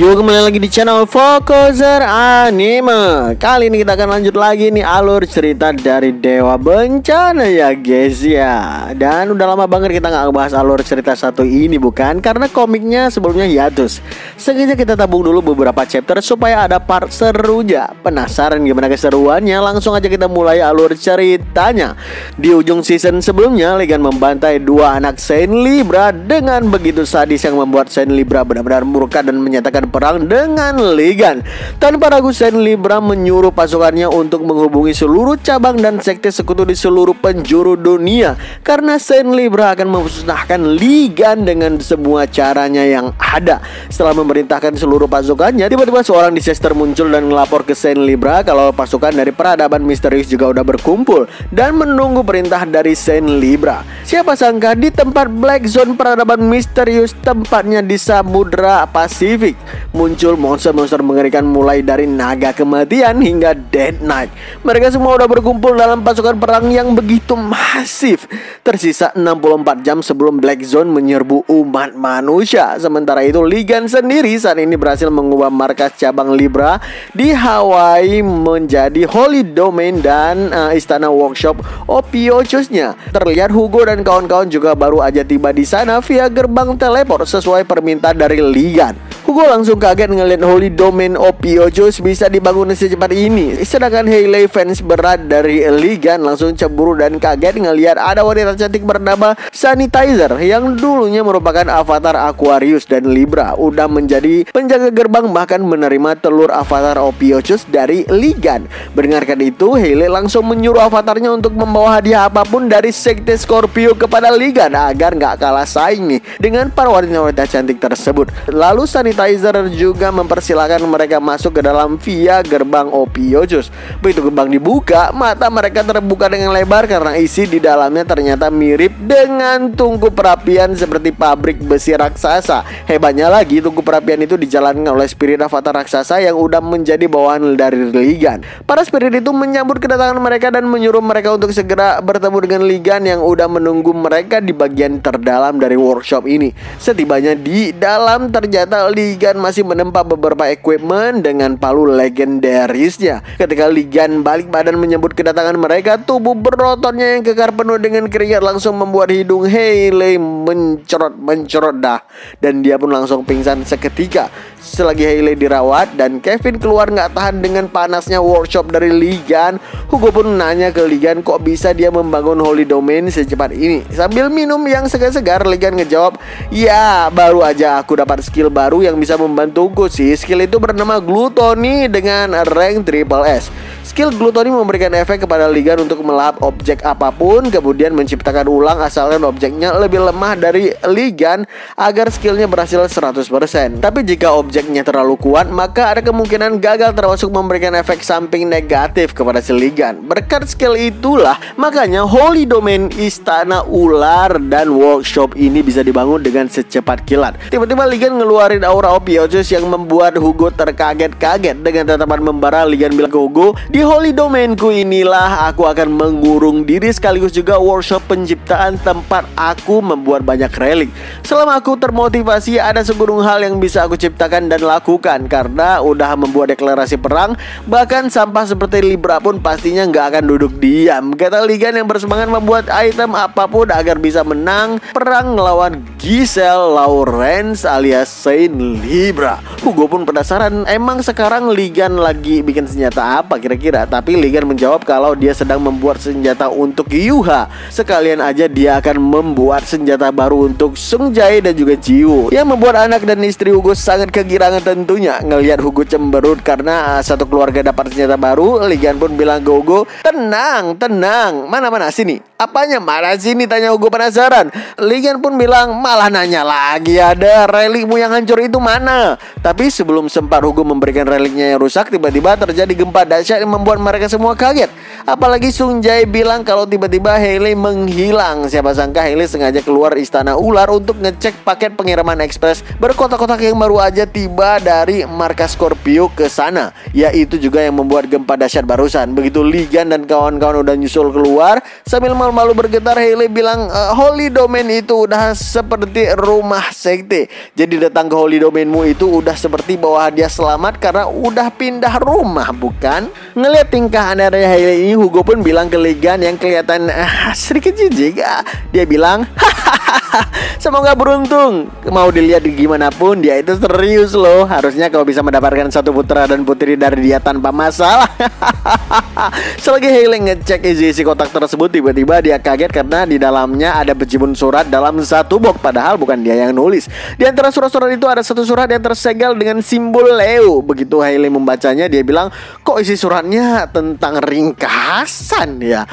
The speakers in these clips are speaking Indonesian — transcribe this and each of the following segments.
Yo, kembali lagi di channel Fokuser Anime. Kali ini kita akan lanjut lagi nih alur cerita dari Dewa Bencana ya guys ya. Dan udah lama banget kita nggak ngebahas alur cerita satu ini, bukan? Karena komiknya sebelumnya hiatus. Sengaja kita tabung dulu beberapa chapter supaya ada part serunya. Penasaran gimana keseruannya? Langsung aja kita mulai alur ceritanya. Di ujung season sebelumnya, Ligan membantai dua anak Saint Libra dengan begitu sadis yang membuat Saint Libra benar-benar murka dan menyatakan perang dengan Ligan. Tanpa ragu, Saint Libra menyuruh pasukannya untuk menghubungi seluruh cabang dan sekte sekutu di seluruh penjuru dunia, karena Saint Libra akan memusnahkan Ligan dengan semua caranya yang ada. Setelah memerintahkan seluruh pasukannya, tiba-tiba seorang disaster muncul dan melapor ke Saint Libra kalau pasukan dari peradaban misterius juga udah berkumpul dan menunggu perintah dari Saint Libra. Siapa sangka di tempat Black Zone peradaban misterius, tempatnya di Samudra Pasifik, muncul monster-monster mengerikan mulai dari naga kematian hingga Dead Knight. Mereka semua udah berkumpul dalam pasukan perang yang begitu masif. Tersisa 64 jam sebelum Black Zone menyerbu umat manusia. Sementara itu Ligan sendiri saat ini berhasil mengubah markas cabang Libra di Hawaii menjadi Holy Domain dan istana workshop Ophiuchus-nya. Terlihat Hugo dan kawan-kawan juga baru aja tiba di sana via gerbang teleport sesuai permintaan dari Ligan. Hugo langsung kaget ngeliat Holy Domain Ophiuchus bisa dibangun secepat ini. Sedangkan Hailey, fans berat dari Ligan, langsung cemburu dan kaget ngeliat ada wanita cantik bernama Sanitizer yang dulunya merupakan avatar Aquarius dan Libra, udah menjadi penjaga gerbang bahkan menerima telur avatar Ophiuchus dari Ligan. Mendengarkan itu, Hailey langsung menyuruh avatarnya untuk membawa hadiah apapun dari sekte Scorpio kepada Ligan agar nggak kalah saing nih dengan para wanita-wanita cantik tersebut. Lalu Sanitizer juga mempersilahkan mereka masuk ke dalam via gerbang Ophiuchus. Begitu gerbang dibuka, mata mereka terbuka dengan lebar karena isi di dalamnya ternyata mirip dengan tungku perapian seperti pabrik besi raksasa. Hebatnya lagi, tungku perapian itu dijalankan oleh spirit avatar raksasa yang udah menjadi bawahan dari Ligan. Para spirit itu menyambut kedatangan mereka dan menyuruh mereka untuk segera bertemu dengan Ligan yang udah menunggu mereka di bagian terdalam dari workshop ini. Setibanya di dalam, ternyata Ligan masih menempa beberapa equipment dengan palu legendarisnya. Ketika Ligan balik badan menyambut kedatangan mereka, tubuh berototnya yang kekar penuh dengan keringat langsung membuat hidung Hailey mencerot dah, dan dia pun langsung pingsan seketika. Selagi Hailey dirawat dan Kevin keluar nggak tahan dengan panasnya workshop dari Ligan, Hugo pun nanya ke Ligan kok bisa dia membangun Holy Domain secepat ini. Sambil minum yang segar-segar, Ligan ngejawab, ya baru aja aku dapat skill baru yang bisa membantuku sih. Skill itu bernama Gluttony dengan rank triple S. Skill Gluttony memberikan efek kepada Ligan untuk melahap objek apapun, kemudian menciptakan ulang asalkan objeknya lebih lemah dari Ligan agar skillnya berhasil 100%. Tapi jika objeknya terlalu kuat, maka ada kemungkinan gagal termasuk memberikan efek samping negatif kepada si Ligan. Berkat skill itulah makanya Holy Domain, istana ular dan workshop ini bisa dibangun dengan secepat kilat. Tiba-tiba Ligan ngeluarin aura Ophiuchus yang membuat Hugo terkaget-kaget. Dengan tatapan membara, Ligan bilang ke Hugo, di Holy Domainku inilah aku akan mengurung diri sekaligus juga workshop penciptaan tempat aku membuat banyak relik. Selama aku termotivasi, ada segurung hal yang bisa aku ciptakan dan lakukan. Karena udah membuat deklarasi perang, bahkan sampah seperti Libra pun pastinya nggak akan duduk diam, kata Ligan yang bersemangat membuat item apapun agar bisa menang perang melawan Giselle Lawrence alias Saint Libra. Hugo pun penasaran, emang sekarang Ligan lagi bikin senjata apa kira-kira? Tapi Ligan menjawab kalau dia sedang membuat senjata untuk Yuha. Sekalian aja dia akan membuat senjata baru untuk Sung Jae dan juga Jiwoo, yang membuat anak dan istri Hugo sangat kegirangan tentunya. Ngelihat Hugo cemberut karena satu keluarga dapat senjata baru, Ligan pun bilang ke Hugo, tenang, mana sini. Apanya mana sini, tanya Hugo penasaran. Ligan pun bilang, malah nanya lagi, ada relikmu yang hancur itu mana? Tapi sebelum sempat Hugo memberikan reliknya yang rusak, tiba-tiba terjadi gempa dahsyat yang membuat mereka semua kaget. Apalagi Sung Jae bilang kalau tiba-tiba Hailey menghilang. Siapa sangka Hailey sengaja keluar istana ular untuk ngecek paket pengiriman ekspres berkotak-kotak yang baru aja tiba dari markas Scorpio ke sana. Yaitu juga yang membuat gempa dahsyat barusan. Begitu Ligan dan kawan-kawan udah nyusul keluar, sambil malu-malu bergetar Hailey bilang Holy Domain itu udah seperti rumah sekte. Jadi datang ke Holy Domainmu itu udah seperti bawa hadiah selamat karena udah pindah rumah, bukan? Ngeliat tingkah aneh Hailey ini, Hugo pun bilang ke Ligan yang kelihatan sedikit jijik. Dia bilang, semoga beruntung. Mau dilihat gimana pun, dia itu serius loh. Harusnya kau bisa mendapatkan satu putra dan putri dari dia tanpa masalah. Selagi Hailey ngecek isi kotak tersebut, tiba-tiba dia kaget karena di dalamnya ada berjibun surat dalam satu box. Padahal bukan dia yang nulis. Di antara surat-surat itu ada satu surat yang tersegel dengan simbol Leo. Begitu Hailey membacanya, dia bilang, kok isi suratnya tentang ringkasan ya?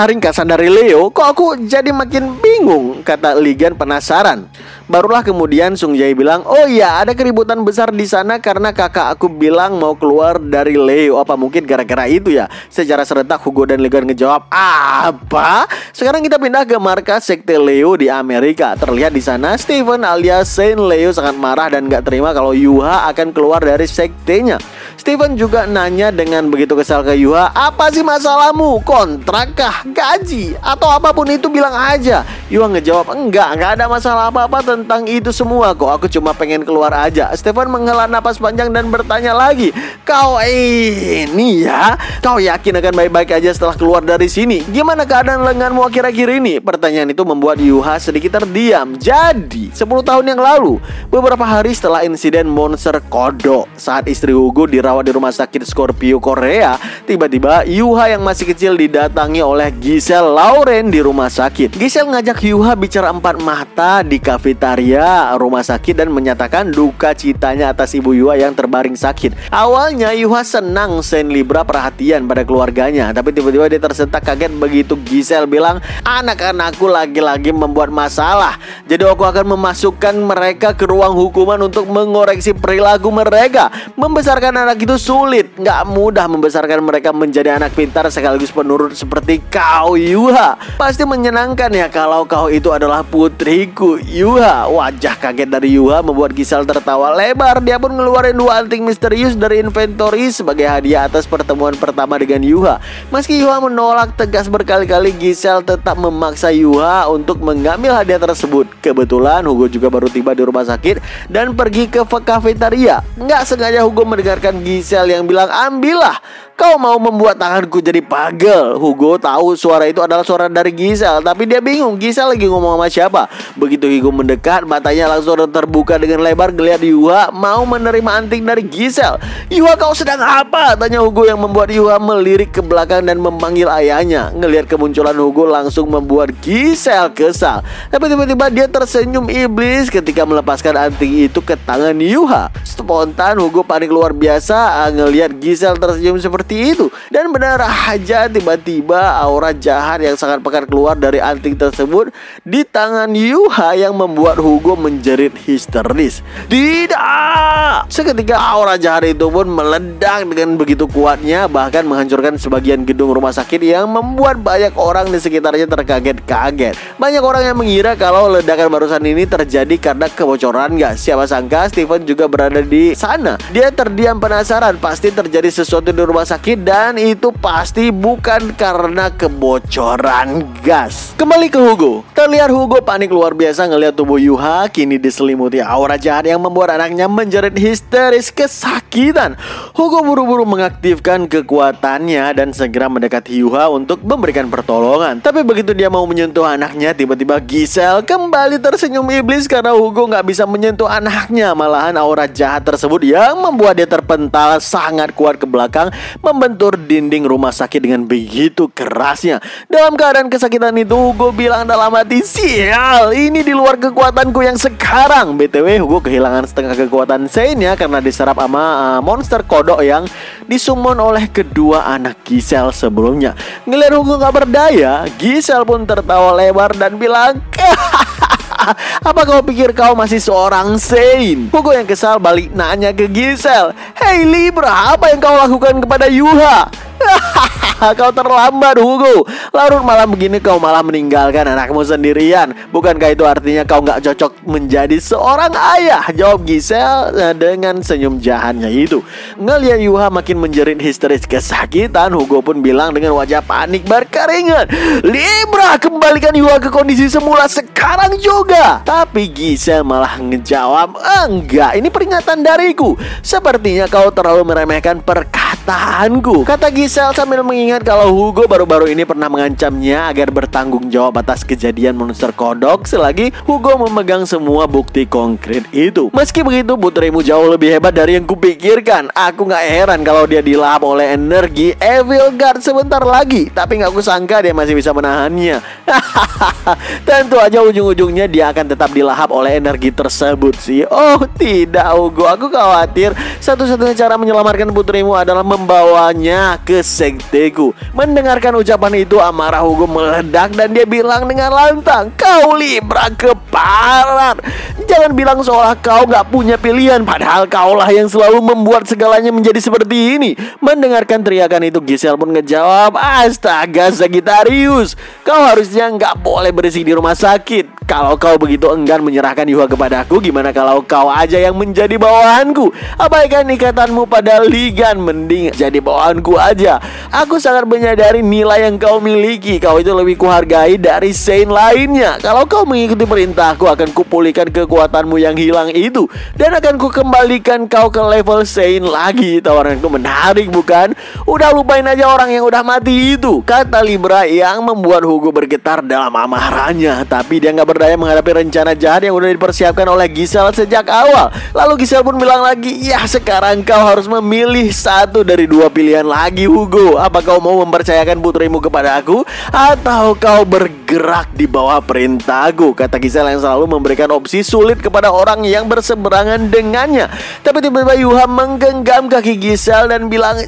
Ringkasan dari Leo? Kok aku jadi makin bingung, kata Ligan penasaran. Barulah kemudian Sung Jae bilang, oh iya, ada keributan besar di sana karena kakak aku bilang mau keluar dari Leo. Apa mungkin gara-gara itu ya? Secara serentak Hugo dan Ligan ngejawab, apa? Sekarang kita pindah ke markas sekte Leo di Amerika. Terlihat di sana Stephen alias Saint Leo sangat marah dan gak terima kalau Yuha akan keluar dari sektenya. Stephen juga nanya dengan begitu kesal ke Yuha, apa sih masalahmu? Kontrak kah? Gaji? Atau apapun itu bilang aja. Yuha ngejawab, enggak ada masalah apa-apa tentang itu semua kok. Aku cuma pengen keluar aja. Stephen menghela napas panjang dan bertanya lagi, kau ini ya? Kau yakin akan baik-baik aja setelah keluar dari sini? Gimana keadaan lenganmu akhir-akhir ini? Pertanyaan itu membuat Yuha sedikit terdiam. Jadi 10 tahun yang lalu, beberapa hari setelah insiden monster kodok, saat istri Hugo dirawat di rumah sakit Scorpio Korea, tiba-tiba Yuha yang masih kecil didatangi oleh Giselle Lauren di rumah sakit. Giselle ngajak Yuha bicara empat mata di kafetaria rumah sakit dan menyatakan duka citanya atas ibu Yuha yang terbaring sakit. Awalnya Yuha senang Saint Libra perhatian pada keluarganya, tapi tiba-tiba dia tersentak kaget begitu Giselle bilang, anak-anakku lagi-lagi membuat masalah. Jadi aku akan memasukkan mereka ke ruang hukuman untuk mengoreksi perilaku mereka. Membesarkan anak itu sulit, nggak mudah membesarkan mereka menjadi anak pintar sekaligus penurut seperti kau Yuha. Pasti menyenangkan ya kalau kau itu adalah putriku Yuha. Wajah kaget dari Yuha membuat Giselle tertawa lebar. Dia pun ngeluarin 2 anting misterius dari inventory sebagai hadiah atas pertemuan pertama dengan Yuha. Meski Yuha menolak tegas berkali-kali, Giselle tetap memaksa Yuha untuk mengambil hadiah tersebut. Kebetulan Hugo juga baru tiba di rumah sakit dan pergi ke kafetaria. Nggak sengaja Hugo mendengarkan Giselle yang bilang, ambillah, kau mau membuat tanganku jadi pagel. Hugo tahu suara itu adalah suara dari Giselle, tapi dia bingung Giselle lagi ngomong sama siapa. Begitu Hugo mendekat, matanya langsung terbuka dengan lebar ngeliat Yuha mau menerima anting dari Giselle. Yuha, kau sedang apa? Tanya Hugo yang membuat Yuha melirik ke belakang dan memanggil ayahnya. Ngelihat kemunculan Hugo langsung membuat Giselle kesal. Tapi tiba-tiba dia tersenyum iblis ketika melepaskan anting itu ke tangan Yuha. Spontan Hugo panik luar biasa ngelihat Giselle tersenyum seperti itu. Dan benar aja tiba-tiba aura jahat yang sangat pekat keluar dari anting tersebut di tangan Yuha yang membuat Hugo menjerit histeris. Tidak! Seketika aura jahat itu pun meledak dengan begitu kuatnya, bahkan menghancurkan sebagian gedung rumah sakit yang membuat banyak orang di sekitarnya terkaget-kaget. Banyak orang yang mengira kalau ledakan barusan ini terjadi karena kebocoran gas. Siapa sangka Stephen juga berada di sana. Dia terdiam penasaran, pasti terjadi sesuatu di rumah sakit dan itu pasti bukan karena kebocoran gas. Kembali ke Hugo. Terlihat Hugo panik luar biasa ngelihat tubuh Yuha kini diselimuti aura jahat yang membuat anaknya menjerit histeris kesakitan. Hugo buru-buru mengaktifkan kekuatannya dan segera mendekati Yuha untuk memberikan pertolongan. Tapi begitu dia mau menyentuh anaknya, tiba-tiba Giselle kembali tersenyum iblis karena Hugo nggak bisa menyentuh anaknya. Malahan aura jahat tersebut yang membuat dia terpental sangat kuat ke belakang, membentur dinding rumah sakit dengan begitu kerasnya. Dalam keadaan kesakitan itu, Hugo bilang dalam hati, sial, ini di luar kekuatanku yang sekarang. BTW, Hugo kehilangan setengah kekuatan Saint-nya karena diserap sama monster kodok yang disummon oleh kedua anak Giselle sebelumnya. Ngeliat Hugo gak berdaya, Giselle pun tertawa lebar dan bilang, apa kau pikir kau masih seorang Saint? Hugo yang kesal balik nanya ke Giselle, hey Libra, apa yang kau lakukan kepada Yuha? Kau terlambat, Hugo. Larut malam begini kau malah meninggalkan anakmu sendirian. Bukankah itu artinya kau nggak cocok menjadi seorang ayah? Jawab Giselle dengan senyum jahatnya itu. Ngeliat Yuha makin menjerit histeris kesakitan, Hugo pun bilang dengan wajah panik berkeringat, "Libra, kembalikan Yuha ke kondisi semula sekarang juga." Tapi Giselle malah ngejawab, "Enggak, ini peringatan dariku. Sepertinya kau terlalu meremehkan perkataanku," kata Giselle sambil mengingat kalau Hugo baru-baru ini pernah mengancamnya agar bertanggung jawab atas kejadian monster kodok selagi Hugo memegang semua bukti konkret itu. Meski begitu, putrimu jauh lebih hebat dari yang kupikirkan. Aku gak heran kalau dia dilahap oleh energi Evil Guard sebentar lagi. Tapi gak kusangka dia masih bisa menahannya. Tentu aja ujung-ujungnya dia akan tetap dilahap oleh energi tersebut sih. Oh tidak, Hugo, aku khawatir satu-satunya cara menyelamatkan putrimu adalah membawanya ke sekteku. Mendengarkan ucapan itu, amarah Hugo meledak dan dia bilang dengan lantang, "Kau Libra keparat. Jangan bilang seolah kau gak punya pilihan, padahal kaulah yang selalu membuat segalanya menjadi seperti ini." Mendengarkan teriakan itu, Giselle pun ngejawab, "Astaga Sagittarius, kau harusnya gak boleh berisik di rumah sakit. Kalau kau begitu enggan menyerahkan Yuha kepadaku, gimana kalau kau aja yang menjadi bawahanku? Abaikan ikatanmu pada Ligan, mending jadi bawahanku aja. Aku sangat menyadari nilai yang kau miliki. Kau itu lebih kuhargai dari Saint lainnya. Kalau kau mengikuti perintahku, akan kupulihkan kekuatanmu yang hilang itu dan akan kukembalikan kau ke level Saint lagi." Tawaran itu menarik, bukan? Udah lupain aja orang yang udah mati itu, kata Libra yang membuat Hugo bergetar dalam amarahnya. Tapi dia gak berdaya menghadapi rencana jahat yang udah dipersiapkan oleh Giselle sejak awal. Lalu Giselle pun bilang lagi, "Ya sekarang kau harus memilih satu dari dua pilihan lagi, Hugo. Apa kau mau mempercayakan putrimu kepada aku, atau kau bergerak di bawah perintahku?" Kata Giselle yang selalu memberikan opsi sulit kepada orang yang berseberangan dengannya. Tapi tiba-tiba Yuha menggenggam kaki Giselle dan bilang,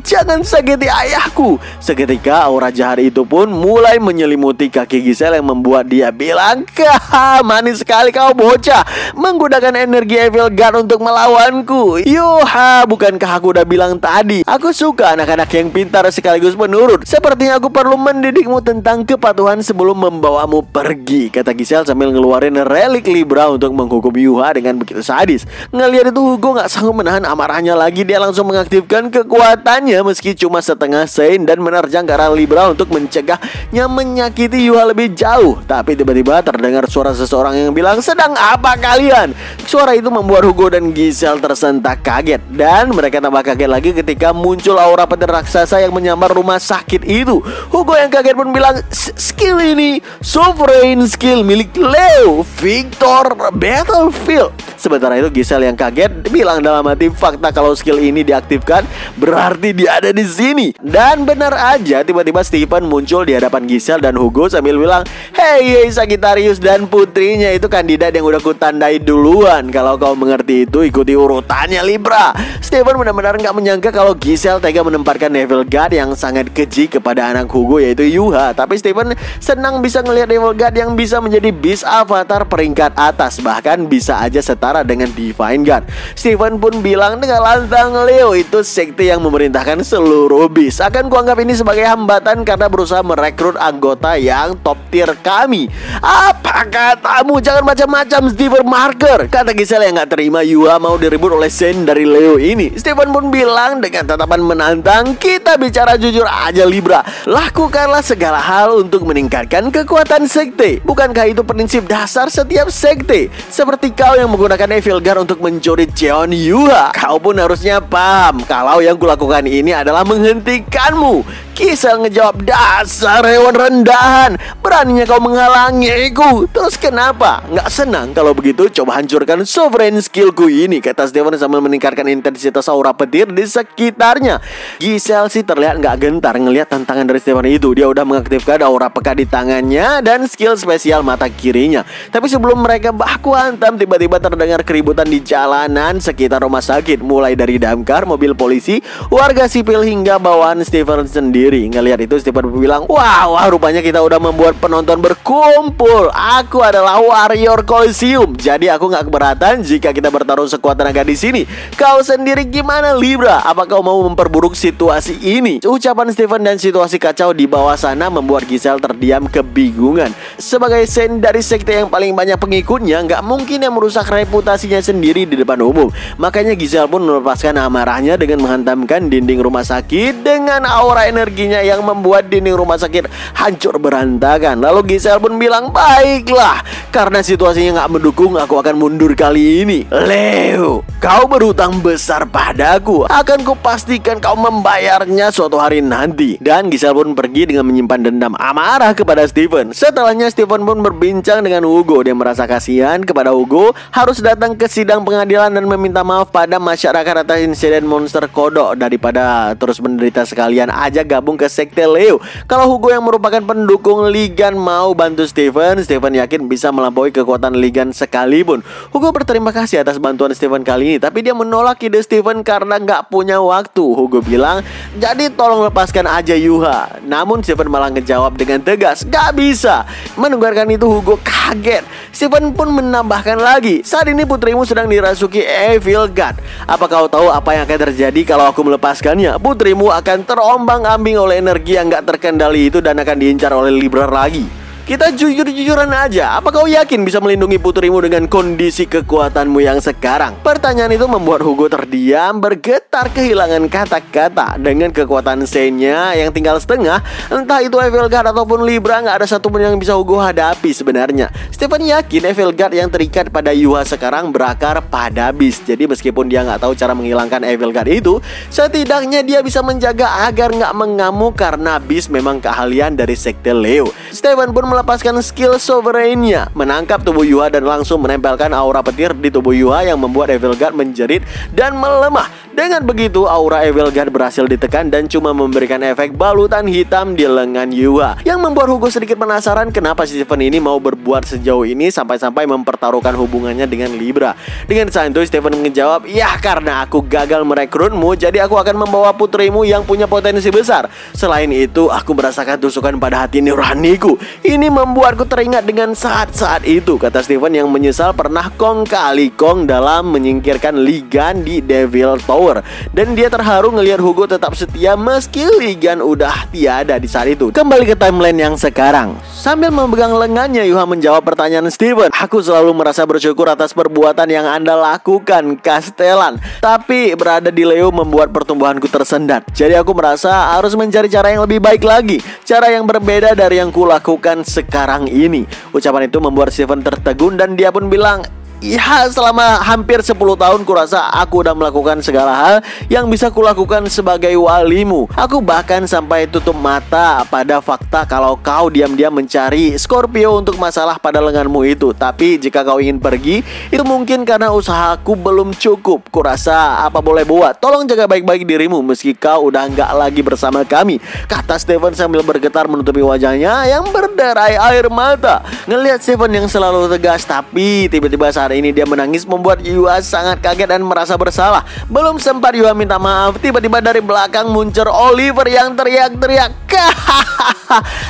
"Jangan sakiti ayahku." Seketika aura jahat itu pun mulai menyelimuti kaki Giselle yang membuat dia bilang, "Kah, manis sekali kau bocah, menggunakan energi Evil Guard untuk melawanku. Yuha, bukankah aku udah bilang tadi, aku suka anak-anak yang pintar sekaligus penurut. Sepertinya aku perlu mendidikmu tentang kepatuhan sebelum membawamu pergi," kata Giselle sambil ngeluarin relik Libra untuk menghukum Yuha dengan begitu sadis. Ngelihat itu, Hugo gak sanggup menahan amarahnya lagi. Dia langsung mengaktifkan kekuatannya meski cuma setengah Saint dan menerjang ke arah Libra untuk mencegahnya menyakiti Yuha lebih jauh. Tapi tiba-tiba terdengar suara seseorang yang bilang, "Sedang apa kalian?" Suara itu membuat Hugo dan Giselle tersentak kaget, dan mereka tambah kaget lagi ketika muncul aura petir raksasa yang menyambar rumah sakit itu. Hugo yang kaget pun bilang, "Skill ini sovereign skill milik Leo, Victor Battlefield." Sementara itu Giselle yang kaget bilang dalam hati, fakta kalau skill ini diaktifkan berarti dia ada di sini. Dan benar aja, tiba-tiba Stephen muncul di hadapan Giselle dan Hugo sambil bilang, "Hey Sagittarius dan putrinya itu kandidat yang udah kutandai duluan. Kalau kau mengerti itu, ikuti urutannya Libra." Stephen benar-benar nggak menyangka kalau Giselle tega menempatkan Evil Guard yang sangat keji kepada anak Hugo yaitu Yuha. Tapi Stephen senang bisa ngelihat Evil Guard yang bisa menjadi Beast Avatar peringkat atas, bahkan bisa aja setara dengan Divine Guard. Stephen pun bilang dengan lantang, "Leo itu sekte yang memerintahkan seluruh Beast. Akan kuanggap ini sebagai hambatan karena berusaha merekrut anggota yang top tier kami." "Apa katamu? Jangan macam-macam, Stephen Marker," kata Giselle yang gak terima Yuha mau diribut oleh Saint dari Leo ini. Stephen pun bilang dengan tatapan menantang, "Kita bicara jujur aja Libra, lakukanlah segala hal untuk meningkatkan kekuatan sekte. Bukankah itu prinsip dasar setiap sekte? Seperti kau yang menggunakan Evil Guard untuk mencuri Cheon Yuha, kau pun harusnya paham kalau yang kulakukan ini adalah menghentikanmu." Giselle ngejawab, "Dasar hewan rendahan, beraninya kau menghalangiku. Terus kenapa? Nggak senang? Kalau begitu coba hancurkan sovereign skillku ini," kata Stephen sambil meningkatkan intensitas aura petir di sekitarnya. Giselle sih terlihat nggak gentar ngelihat tantangan dari Stephen itu. Dia udah mengaktifkan aura pekat di tangannya dan skill spesial mata kirinya. Tapi sebelum mereka baku hantam, tiba-tiba terdengar keributan di jalanan sekitar rumah sakit, mulai dari damkar, mobil polisi, warga sipil hingga bawaan Stephen sendiri. Ngelihat itu Stephen bilang, wah, rupanya kita udah membuat penonton berkumpul. Aku adalah warrior Coliseum, jadi aku nggak keberatan jika kita bertaruh sekuat tenaga di sini. Kau sendiri gimana, Libra? Apa kau mau memperburuk situasi ini? Ucapan Steven dan situasi kacau di bawah sana membuat Giselle terdiam kebingungan. Sebagai Saint dari sekte yang paling banyak pengikutnya, nggak mungkin yang merusak reputasinya sendiri di depan umum. Makanya Giselle pun melepaskan amarahnya dengan menghantamkan dinding rumah sakit dengan aura energinya yang membuat dinding rumah sakit hancur berantakan. Lalu Giselle pun bilang, baiklah, karena situasinya nggak mendukung, aku akan mundur kali ini. Leo, kau berhutang besar padaku. Akan kupastikan kau membayarnya suatu hari nanti. Dan Giselle pun pergi dengan menyimpan dendam amarah kepada Steven. Setelahnya Steven pun berbincang dengan Hugo. Dia merasa kasihan kepada Hugo harus datang ke sidang pengadilan dan meminta maaf pada masyarakat atas insiden monster kodok. Daripada terus menderita, sekalian aja gabung ke sekte Leo. Kalau Hugo yang merupakan pendukung Ligan mau bantu Steven yakin bisa melampaui kekuatan Ligan sekalipun. Hugo berterima kasih atas bantuan Steven kali ini, tapi dia menolak ide Steven karena nggak punya waktu. Hugo bilang, jadi tolong lepaskan aja Yuha. Namun Steven malah ngejawab dengan tegas, gak bisa. Mendengarkan itu Hugo kaget. Steven pun menambahkan lagi, saat ini putrimu sedang dirasuki Evil God. Apa kau tahu apa yang akan terjadi kalau aku melepaskannya? Putrimu akan terombang-ambing oleh energi yang gak terkendali itu dan akan diincar oleh Libra lagi. Kita jujur-jujuran aja, apa kau yakin bisa melindungi putrimu dengan kondisi kekuatanmu yang sekarang? Pertanyaan itu membuat Hugo terdiam, bergetar, kehilangan kata-kata. Dengan kekuatan Saint-nya yang tinggal setengah, entah itu Evil God ataupun Libra, nggak ada satupun yang bisa Hugo hadapi sebenarnya. Steven yakin Evil God yang terikat pada Yuha sekarang berakar pada Beast. Jadi meskipun dia nggak tahu cara menghilangkan Evil God itu, setidaknya dia bisa menjaga agar nggak mengamuk karena Beast memang keahlian dari sekte Leo. Steven pun melepaskan skill sovereignnya, menangkap tubuh Yuha dan langsung menempelkan aura petir di tubuh Yuha yang membuat Evil God menjerit dan melemah. Dengan begitu aura Evil God berhasil ditekan dan cuma memberikan efek balutan hitam di lengan Yuha, yang membuat Hugo sedikit penasaran kenapa si Steven ini mau berbuat sejauh ini sampai-sampai mempertaruhkan hubungannya dengan Libra. Dengan santuy Steven menjawab, ya karena aku gagal merekrutmu, jadi aku akan membawa putrimu yang punya potensi besar. Selain itu aku merasakan tusukan pada hati nuraniku. Ini membuatku teringat dengan saat-saat itu, kata Steven yang menyesal pernah kong kali kong dalam menyingkirkan Ligan di Devil Tower. Dan dia terharu ngelihat Hugo tetap setia meski Ligan udah tiada di saat itu. Kembali ke timeline yang sekarang. Sambil memegang lengannya, Yuha menjawab pertanyaan Steven. Aku selalu merasa bersyukur atas perbuatan yang Anda lakukan, Castellan. Tapi berada di Leo membuat pertumbuhanku tersendat. Jadi aku merasa harus mencari cara yang lebih baik lagi, cara yang berbeda dari yang kulakukan sekarang ini. Ucapan itu membuat Steven tertegun dan dia pun bilang, ya selama hampir 10 tahun kurasa aku udah melakukan segala hal yang bisa kulakukan sebagai walimu. Aku bahkan sampai tutup mata pada fakta kalau kau diam-diam mencari Scorpio untuk masalah pada lenganmu itu. Tapi jika kau ingin pergi, itu mungkin karena usahaku belum cukup. Kurasa apa boleh buat, tolong jaga baik-baik dirimu meski kau udah nggak lagi bersama kami, kata Steven sambil bergetar menutupi wajahnya yang berderai air mata. Ngelihat Steven yang selalu tegas tapi tiba-tiba saat ini dia menangis membuat Yuha sangat kaget dan merasa bersalah. Belum sempat Yuha minta maaf, tiba-tiba dari belakang muncul Oliver yang teriak-teriak,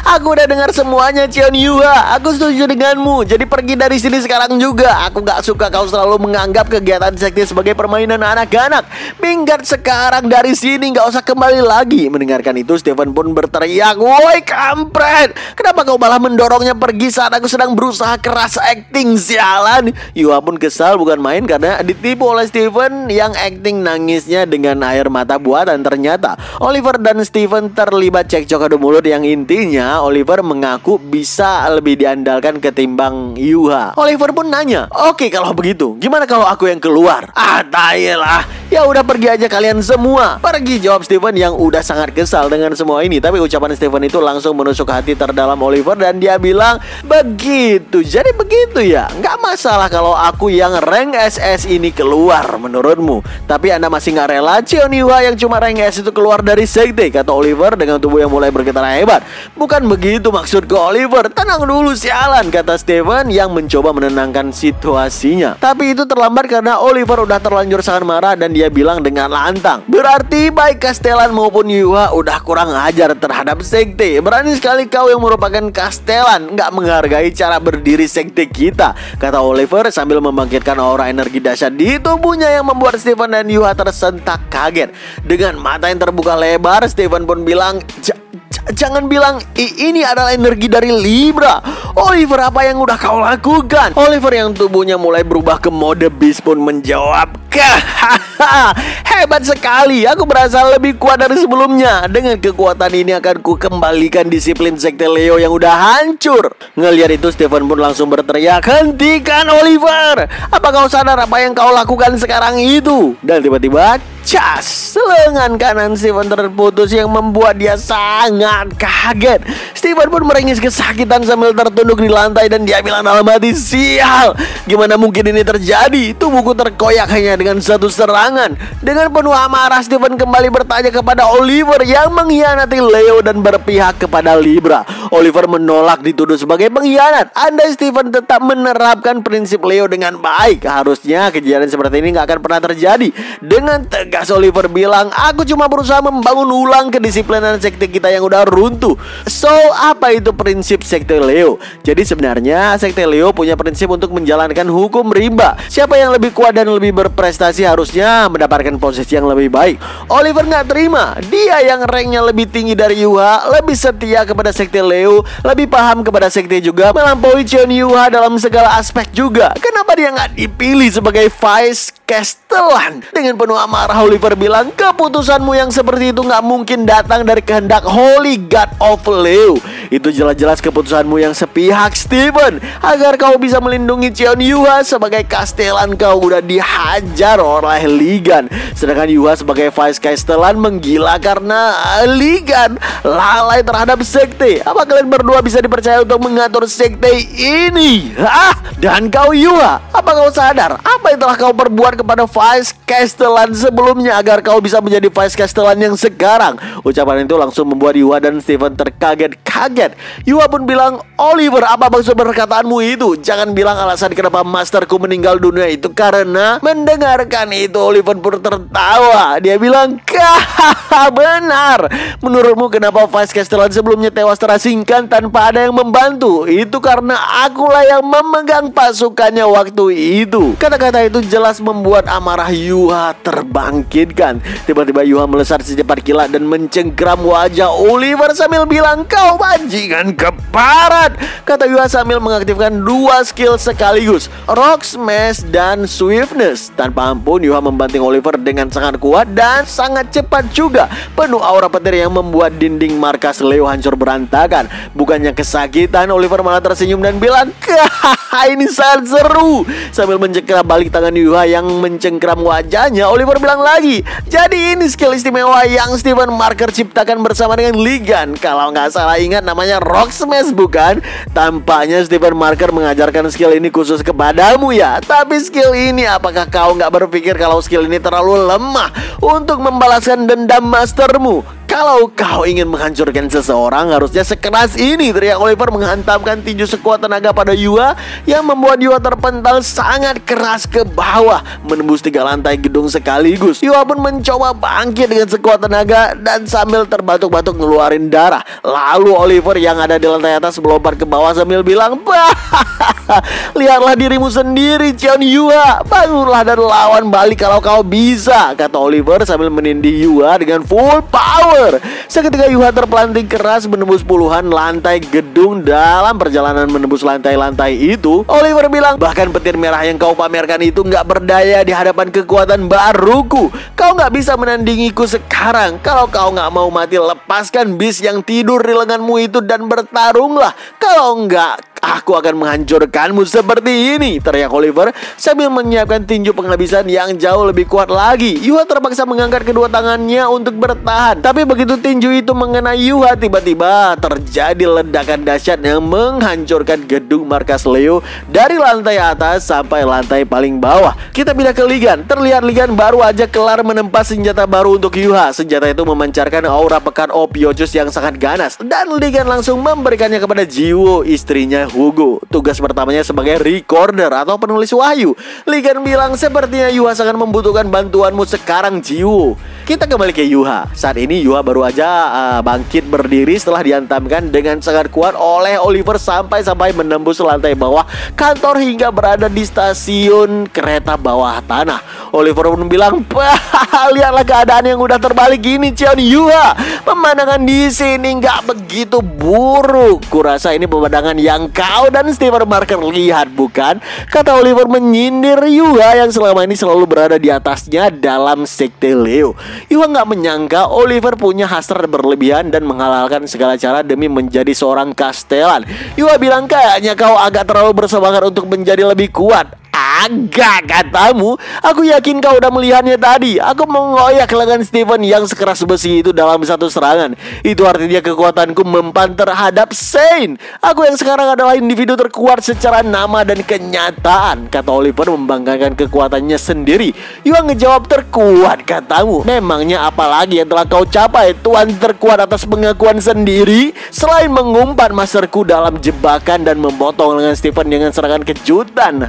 aku udah dengar semuanya Cion Yuha, aku setuju denganmu, jadi pergi dari sini sekarang juga. Aku gak suka kau selalu menganggap kegiatan sekte sebagai permainan anak-anak. Minggat sekarang dari sini, gak usah kembali lagi. Mendengarkan itu Steven pun berteriak, woi kampret, kenapa kau malah mendorongnya pergi saat aku sedang berusaha keras acting, sialan. Yuha pun kesal bukan main karena ditipu oleh Steven yang acting nangisnya dengan air mata buatan. Ternyata Oliver dan Steven terlibat cekcok adu mulut yang intinya Oliver mengaku bisa lebih diandalkan ketimbang Yuha. Oliver pun nanya, oke kalau begitu gimana kalau aku yang keluar? Tayelah, ya udah pergi aja kalian semua. Pergi, jawab Steven yang udah sangat kesal dengan semua ini. Tapi ucapan Steven itu langsung menusuk hati terdalam Oliver dan dia bilang, begitu, jadi begitu ya, nggak masalah kalau aku yang rank SS ini keluar menurutmu? Tapi Anda masih nggak rela Cheon Yuha yang cuma rank S itu keluar dari sekte, kata Oliver dengan tubuh yang mulai bergetar hebat. Bukan begitu maksudku Oliver, tenang dulu sialan, kata Steven yang mencoba menenangkan situasinya. Tapi itu terlambat karena Oliver udah terlanjur sangat marah dan dia bilang dengan lantang, berarti baik Castellan maupun Yuha udah kurang ajar terhadap sekte. Berani sekali kau yang merupakan Castellan nggak menghargai cara berdiri sekte kita, kata Oliver sambil membangkitkan aura energi dahsyat di tubuhnya yang membuat Steven dan Yuha tersentak kaget. Dengan mata yang terbuka lebar, Steven pun bilang, jangan bilang ini adalah energi dari Libra. Oliver, apa yang udah kau lakukan? Oliver yang tubuhnya mulai berubah ke mode beast pun menjawab, hebat sekali, aku berasa lebih kuat dari sebelumnya. Dengan kekuatan ini akan ku kembalikan disiplin sekte Leo yang udah hancur. Ngelihat itu Steven pun langsung berteriak, hentikan Oliver, apa kau sadar apa yang kau lakukan sekarang itu? Dan tiba-tiba cas, lengan kanan Steven terputus yang membuat dia sangat kaget. Steven pun meringis kesakitan sambil tertunduk di lantai dan dia bilang dalam hati, sial, gimana mungkin ini terjadi? Tubuhku terkoyak hanya dengan satu serangan. Dengan penuh amarah Steven kembali bertanya kepada Oliver yang mengkhianati Leo dan berpihak kepada Libra. Oliver menolak dituduh sebagai pengkhianat. Andai Steven tetap menerapkan prinsip Leo dengan baik, harusnya kejadian seperti ini gak akan pernah terjadi. Dengan tegas Oliver bilang, aku cuma berusaha membangun ulang kedisiplinan sekte kita yang udah runtuh. So, apa itu prinsip sekte Leo? Jadi sebenarnya sekte Leo punya prinsip untuk menjalankan hukum rimba. Siapa yang lebih kuat dan lebih berprestasi harusnya mendapatkan posisi yang lebih baik. Oliver nggak terima. Dia yang ranknya lebih tinggi dari Yuha, lebih setia kepada sekte Leo, lebih paham kepada sekte juga, melampaui Cheon Yuha dalam segala aspek juga. Kenapa dia nggak dipilih sebagai Vice Castellan? Dengan penuh amarah Oliver bilang, keputusanmu yang seperti itu nggak mungkin datang dari kehendak Holy God of Leo. Itu jelas-jelas keputusanmu yang sepihak Steven. Agar kau bisa melindungi Cheon Yuha sebagai Castellan, kau udah dihajar oleh Ligan. Sedangkan Yuha sebagai Vice Castellan menggila karena Ligan lalai terhadap sekte. Apa kalian berdua bisa dipercaya untuk mengatur sekte ini? Dan kau Yuha, apa kau sadar apa yang telah kau perbuat kepada Vice Castellan sebelumnya agar kau bisa menjadi Vice Castellan yang sekarang? Ucapan itu langsung membuat Yuha dan Steven terkaget-kaget. Yuha pun bilang, Oliver, apa maksud perkataanmu itu? Jangan bilang alasan kenapa masterku meninggal dunia itu karena. Mendengarkan itu Oliver pun tertawa. Dia bilang, benar. Menurutmu kenapa Vice Castellan sebelumnya tewas terasingkan tanpa ada yang membantu? Itu karena akulah yang memegang pasukannya waktu itu. Kata-kata itu jelas membuat amarah Yuha terbangkitkan. Tiba-tiba Yuha melesat secepat kilat dan mencengkram wajah Oliver sambil bilang, kau bajingan keparat, kata Yuha sambil mengaktifkan dua skill sekaligus, Rock Smash dan Swiftness. Tanpa ampun Yuha membanting Oliver dengan sangat kuat dan sangat cepat juga, penuh aura petir yang membuat dinding markas Leo hancur berantakan. Bukannya kesakitan, Oliver malah tersenyum dan bilang, ini sangat seru. Sambil mencengkram balik tangan Yuha yang mencengkram wajahnya, Oliver bilang lagi, jadi ini skill istimewa yang Steven Marker ciptakan bersama dengan Ligan. Kalau nggak salah ingat namanya Rock Smash bukan? Tampaknya Steven Marker mengajarkan skill ini khusus kepadamu ya. Tapi skill ini, apakah kau nggak berpikir kalau skill ini terlalu lemah untuk membalaskan dendam mastermu? Kalau kau ingin menghancurkan seseorang, harusnya sekeras ini, teriak Oliver menghantamkan tinju sekuat tenaga pada Yuha yang membuat Yuha terpental sangat keras ke bawah, menembus 3 lantai gedung sekaligus. Yuha pun mencoba bangkit dengan sekuat tenaga dan sambil terbatuk-batuk ngeluarin darah. Lalu Oliver yang ada di lantai atas melompat ke bawah sambil bilang, lihatlah dirimu sendiri Cheon Yuha, bangunlah dan lawan balik kalau kau bisa, kata Oliver sambil menindih Yuha dengan full power. Seketika Yuha terpelanting keras menembus puluhan lantai gedung. Dalam perjalanan menembus lantai-lantai itu, Oliver bilang, bahkan petir merah yang kau pamerkan itu nggak berdaya di hadapan kekuatan baruku. Kau nggak bisa menandingiku sekarang. Kalau kau nggak mau mati, lepaskan bis yang tidur di lenganmu itu dan bertarunglah. Kalau nggak, aku akan menghancurkanmu seperti ini, teriak Oliver sambil menyiapkan tinju penghabisan yang jauh lebih kuat lagi. Yuha terpaksa mengangkat kedua tangannya untuk bertahan. Tapi begitu tinju itu mengenai Yuha, tiba-tiba terjadi ledakan dahsyat yang menghancurkan gedung markas Leo dari lantai atas sampai lantai paling bawah. Kita pindah ke Ligan. Terlihat Ligan baru aja kelar menempa senjata baru untuk Yuha. Senjata itu memancarkan aura pekan Ophiuchus yang sangat ganas, dan Ligan langsung memberikannya kepada Jiwo, istrinya Hugo. Tugas pertamanya sebagai recorder atau penulis wahyu. Ligan bilang sepertinya Yuha sangat membutuhkan bantuanmu sekarang, Jiwo. Kita kembali ke Yuha. Saat ini Yuha baru aja bangkit berdiri setelah dihantamkan dengan sangat kuat oleh Oliver sampai menembus lantai bawah kantor hingga berada di stasiun kereta bawah tanah. Oliver pun bilang, lihatlah keadaan yang udah terbalik gini, Cion. Yuha, pemandangan di sini nggak begitu buruk. Kurasa ini pemandangan yang kau dan Stephen Marker lihat, bukan? Kata Oliver menyindir Yuha yang selama ini selalu berada di atasnya dalam sekte Leo. Yuha nggak menyangka Oliver punya hasrat berlebihan dan menghalalkan segala cara demi menjadi seorang kastelan. Yuha bilang, kayaknya kau agak terlalu bersemangat untuk menjadi lebih kuat. Agak, katamu. Aku yakin kau udah melihatnya tadi. Aku mengoyak lengan Stephen yang sekeras besi itu dalam satu serangan. Itu artinya kekuatanku mempan terhadap Shane. Aku yang sekarang adalah individu terkuat secara nama dan kenyataan, kata Oliver membanggakan kekuatannya sendiri. Yuha ngejawab, terkuat, katamu. Memangnya apalagi yang telah kau capai, tuan terkuat atas pengakuan sendiri? Selain mengumpat masterku dalam jebakan dan memotong lengan Stephen dengan serangan kejutan,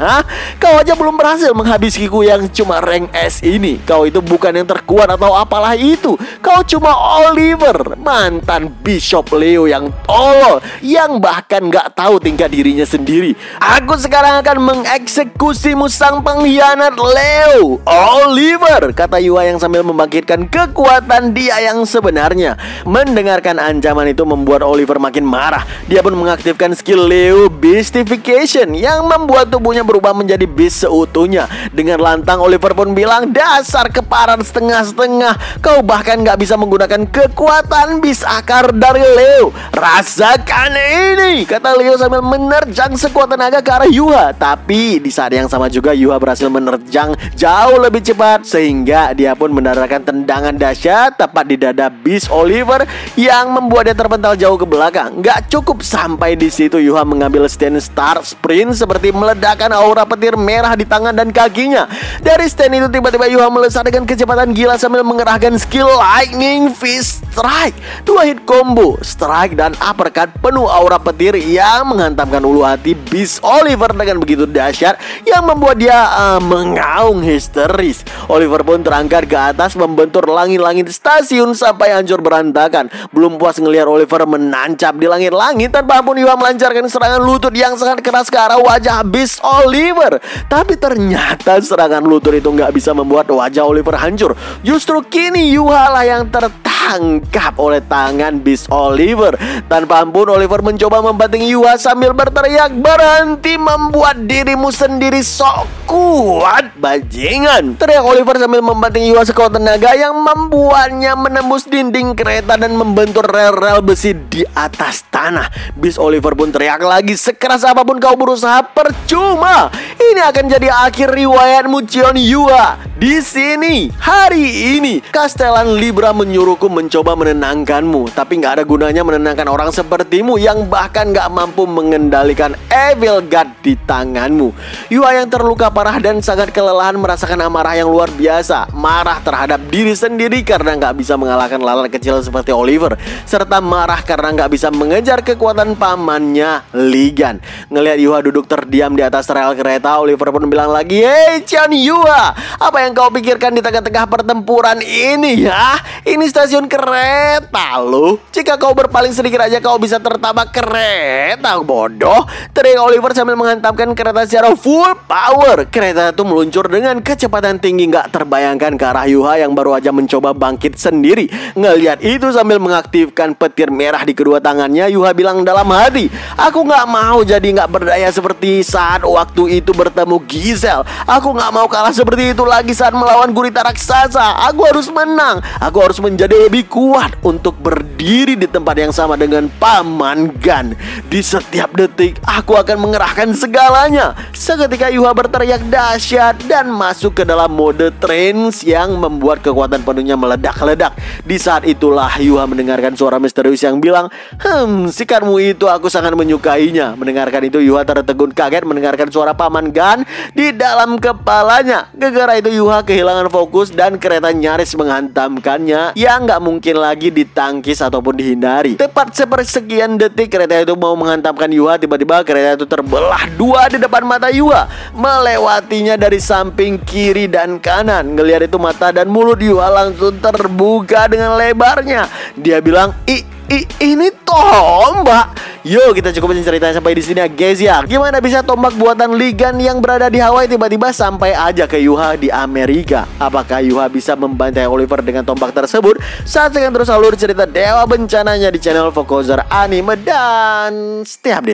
kau aja belum berhasil menghabisiku yang cuma rank S ini. Kau itu bukan yang terkuat atau apalah itu. Kau cuma Oliver, mantan Bishop Leo yang tolol, yang bahkan gak tahu tingkat dirinya sendiri. Aku sekarang akan mengeksekusimu, sang pengkhianat Leo. Oliver, kata Yuha yang sambil membangkitkan kekuatan dia yang sebenarnya. Mendengarkan ancaman itu membuat Oliver makin marah. Dia pun mengaktifkan skill Leo Beastification yang membuat tubuhnya berubah menjadi beast seutuhnya. Dengan lantang Oliver pun bilang, dasar keparan setengah-setengah, kau bahkan gak bisa menggunakan kekuatan beast akar dari Leo. Rasakan ini, kata Leo sambil menerjang sekuat tenaga ke arah Yuha. Tapi di saat yang sama juga Yuha berhasil menerjang jauh lebih cepat, sehingga dia pun mendaratkan tendangan dahsyat tepat di dada beast Oliver yang membuat dia terpental jauh ke belakang. Gak cukup sampai di situ, Yuha mengambil stand start sprint seperti meledakkan aura petir merah di tangan dan kakinya. Dari stand itu tiba-tiba Yuha melesat dengan kecepatan gila sambil mengerahkan skill Lightning Fist Strike. 2 hit combo, strike dan uppercut penuh aura petir yang menghantamkan ulu hati beast Oliver dengan begitu dahsyat yang membuat dia mengaung histeris. Oliver pun terangkat ke atas membentur langit-langit stasiun sampai hancur berantakan. Belum puas ngelihat Oliver menancap di langit-langit, tanpa ampun Yuha melancarkan serangan lutut yang sangat keras ke arah wajah beast Oliver. Tapi ternyata serangan lutut itu nggak bisa membuat wajah Oliver hancur. Justru kini Yuha lah yang tertangkap oleh tangan beast Oliver. Tanpa ampun Oliver mencoba membanting Yuha sambil berteriak, berhenti membuat dirimu sendiri sok kuat, bajingan. Teriak Oliver sambil membanting Yuha sekuat tenaga yang membuatnya menembus dinding kereta dan membentur rel-rel besi di atas tanah. Beast Oliver pun teriak lagi, sekeras apapun kau berusaha percuma. Ini akan jadi akhir riwayatmu, Cion Yuha. Di sini, hari ini, Kastelan Libra menyuruhku mencoba menenangkanmu. Tapi nggak ada gunanya menenangkan orang sepertimu yang bahkan nggak mampu mengendalikan Evil God di tanganmu. Yuha yang terluka parah dan sangat kelelahan merasakan amarah yang luar biasa. Marah terhadap diri sendiri karena nggak bisa mengalahkan lalat kecil seperti Oliver, serta marah karena nggak bisa mengejar kekuatan pamannya Ligan. Ngelihat Yuha duduk terdiam di atas rel kereta, Oliver pun bilang lagi, "Hei Cion Yuha, apa yang kau pikirkan di tengah-tengah pertempuran ini ya? Ini stasiun kereta loh. Jika kau berpaling sedikit aja kau bisa tertabak kereta, bodoh." Teriak Oliver sambil menghantamkan kereta secara full power. Kereta itu meluncur dengan kecepatan tinggi nggak terbayangkan ke arah Yuha yang baru aja mencoba bangkit sendiri. Ngelihat itu sambil mengaktifkan petir merah di kedua tangannya, Yuha bilang dalam hati, "Aku nggak mau jadi nggak berdaya seperti saat waktu itu bertemu kamu, Giselle. Aku gak mau kalah seperti itu lagi saat melawan gurita raksasa. Aku harus menang. Aku harus menjadi lebih kuat untuk berdiri di tempat yang sama dengan Paman Gan. Di setiap detik aku akan mengerahkan segalanya. Seketika Yuha berteriak dahsyat dan masuk ke dalam mode trance yang membuat kekuatan penuhnya meledak-ledak. Di saat itulah Yuha mendengarkan suara misterius yang bilang, sikatmu itu aku sangat menyukainya. Mendengarkan itu Yuha tertegun kaget mendengarkan suara Paman Gan di dalam kepalanya. Gara-gara itu Yuha kehilangan fokus dan kereta nyaris menghantamkannya yang gak mungkin lagi ditangkis ataupun dihindari. Tepat sepersekian detik kereta itu mau menghantamkan Yuha, tiba-tiba kereta itu terbelah dua di depan mata Yuha, melewatinya dari samping kiri dan kanan. Ngelihat itu mata dan mulut Yuha langsung terbuka dengan lebarnya. Dia bilang, ini tombak. Yuk kita cukupin ceritanya sampai di sini ya guys ya. Gimana bisa tombak buatan Ligan yang berada di Hawaii tiba-tiba sampai aja ke Yuha di Amerika? Apakah Yuha bisa membantai Oliver dengan tombak tersebut? Saksikan terus alur cerita Dewa Bencananya di channel Vokozer Anime dan stay update.